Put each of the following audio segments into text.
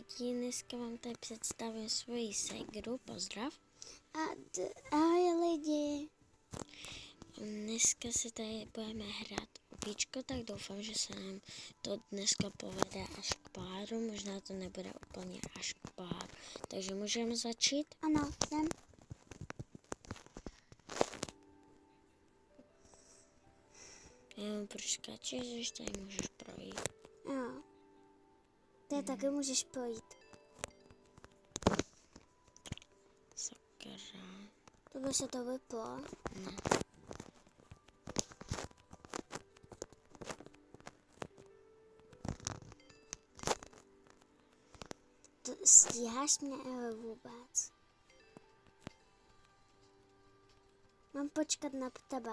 lidi, dneska vám tady představím svoji ségru, pozdrav. Ahoj lidi. Dneska se tady budeme hrát opíčko, tak doufám, že se nám to dneska povede až k páru, možná to nebude úplně až k páru. Takže můžeme začít? Ano, jsem. Jenom proč skáčeš, když tady můžeš projít. Jo. Ty taky můžeš projít. Sakra. To by se to vyplo. Ne. To stíháš mě vůbec. Mám počkat na tebe?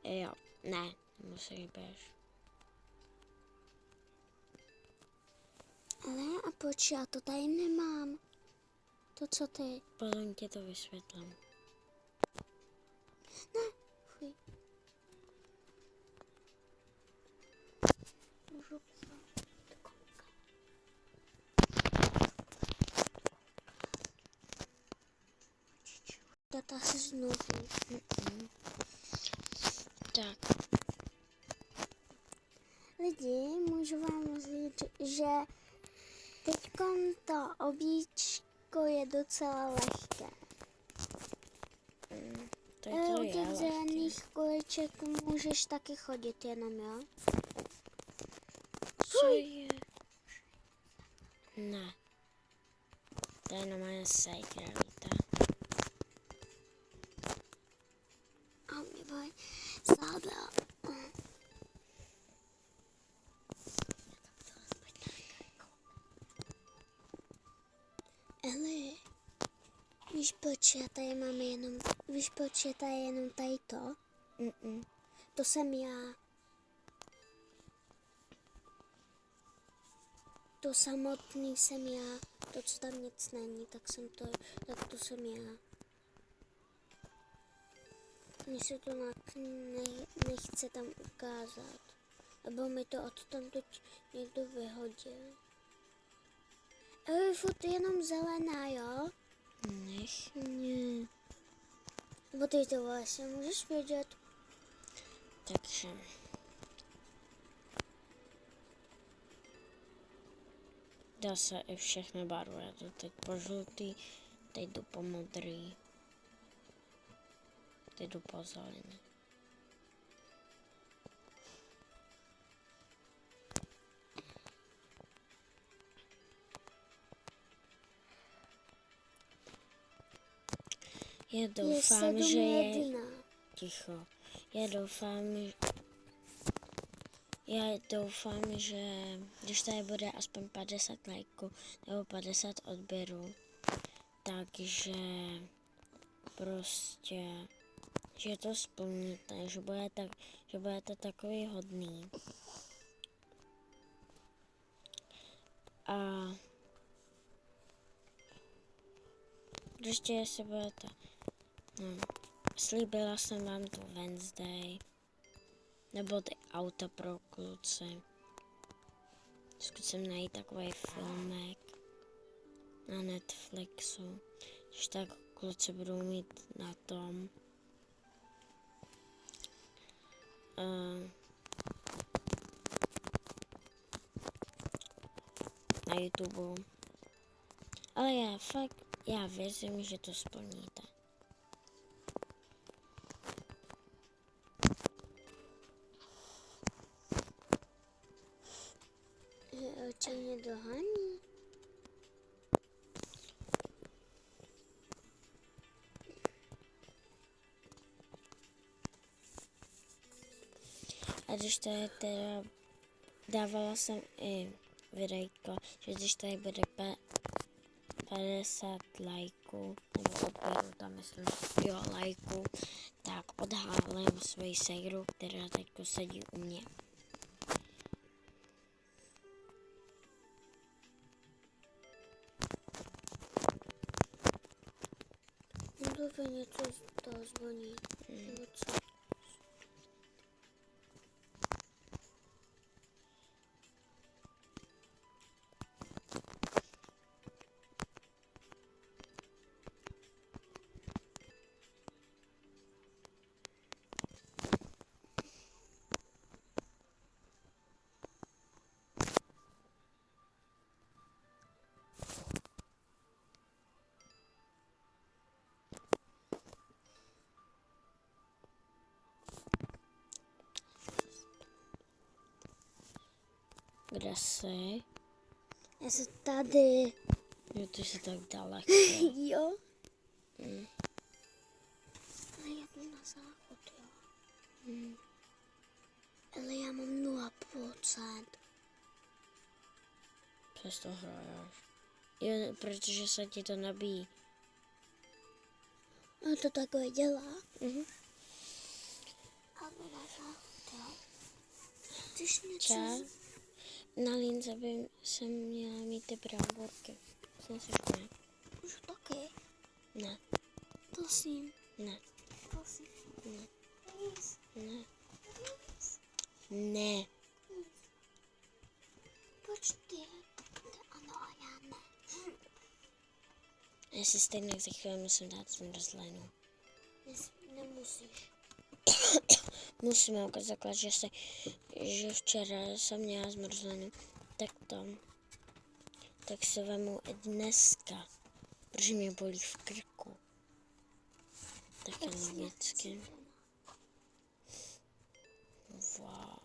Jo, ne, musíš běž. Ale a proč já to tady nemám? To co ty? Potom ti to vysvětlím. Ne, fuj. Můžu data se znovu. Tak, Lidi, můžu vám říct, že teďkon to obíčko je docela lehké. to je U to těch je zelených kuliček můžeš taky chodit jenom, jo? Co je? Ne. To je normálně ségra, víte? A mi boj záda. Eli, víš proč já tady mám jenom, víš proč je tady jenom tady to? To jsem já. To samotný jsem já. To, co tam nic není, tak to jsem já. Mně se to nechce tam ukázat. Nebo mi to odtamtud někdo vyhodil. Furt jenom zelená, jo? Nech. Ne. Nebo ty to vlastně můžeš vědět. Takže. Dá se i všechny barvy. Já to teď po žlutý, teď jdu po modrý. Teď jdu po zelený. Já doufám, že je... Ticho. Já doufám, že když tady bude aspoň 50 lajků nebo 50 odběrů, takže prostě, že to splníte, že budete takový hodný. A prostě jestli budete, slíbila jsem vám tu Wednesday, nebo ty auta pro kluci. Zkusím najít takový filmek na Netflixu, když tak kluci budou mít na tom. Na YouTube. Ale já věřím, že to splníte. Oči mě dohání. A když tady teda dávala jsem i videjko, že když tady bude 50 lajků, nebo odběrů, tam myslím, jo, lajků, tak odhálím svoji ségru, která teďko sedí u mě. To něco z toho zvoní. kde jsi? Já jsem tady. Jo, ty jsi tak daleko. Jo. Mm. Ale já jdu na záchod, jo. Ale já mám 0%. Přesto hraješ. Jo, protože se ti to nabíjí. No to takové dělá. Mhm. A jdu na záchod, jo. Chceš něco? Čau. Na lince by jsem měla mít ty bramborky. Sneseš mě? Můžu taky? Ne, Prosím. ne, Prosím. ne, Please. ne, Please. ne. Proč ty? Ano a já ne. Já si stejně za chvíli musím dát zmrzlinu. Nemusíš. Musíme ukázat, že včera jsem měla zmrzlinu, tak se vemu i dneska, protože mě bolí v krku. Tak je logicky. Wow.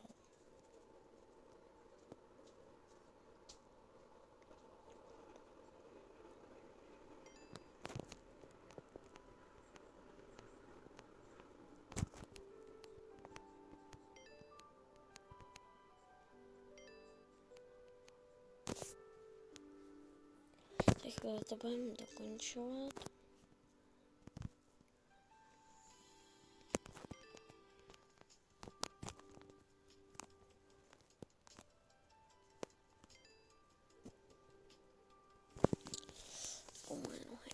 Tak chvíli to budeme dokončovat. O moje nohy.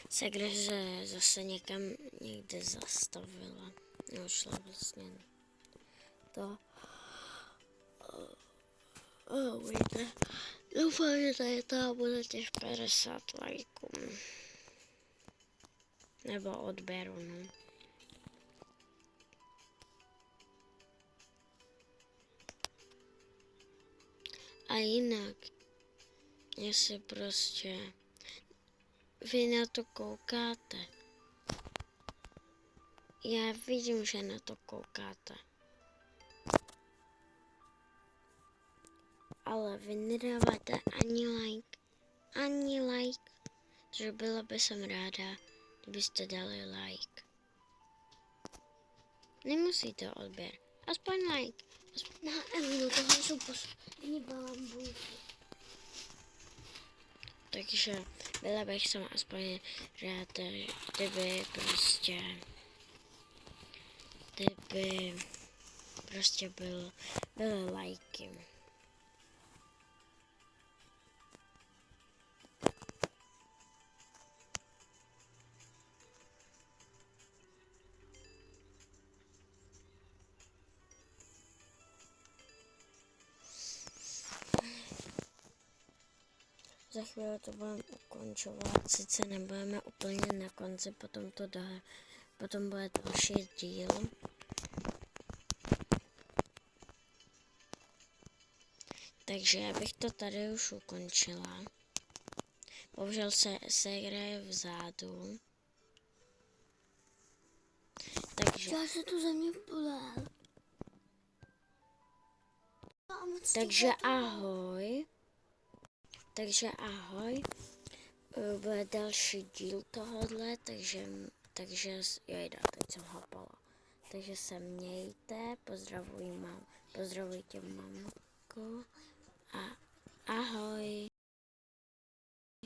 Segra se zase někde zastavila. No, šla vlastně to. Uvidíte. Doufám, že tady to bude těch 50 lajků. Nebo odběru, no. A jinak, jestli prostě vy na to koukáte. Já vidím, že na to koukáte. Ale vy nedáváte ani like, takže byla by jsem ráda, kdybyste dali like. Nemusíte odběr, aspoň like. Na Eminu, tohle jsou poslední bambulky. Takže byla bych jsem aspoň ráda, kdyby prostě byly lajky. Za chvíli to budeme ukončovat, sice nebudeme úplně na konci, potom bude další díl. Takže já bych to tady už ukončila. Bohužel se hraje vzadu. Já se tu ze mě podal. Takže ahoj. Bude další díl tohohle, takže jojda, teď jsem hapala. Takže se mějte, pozdravuji tě mamku.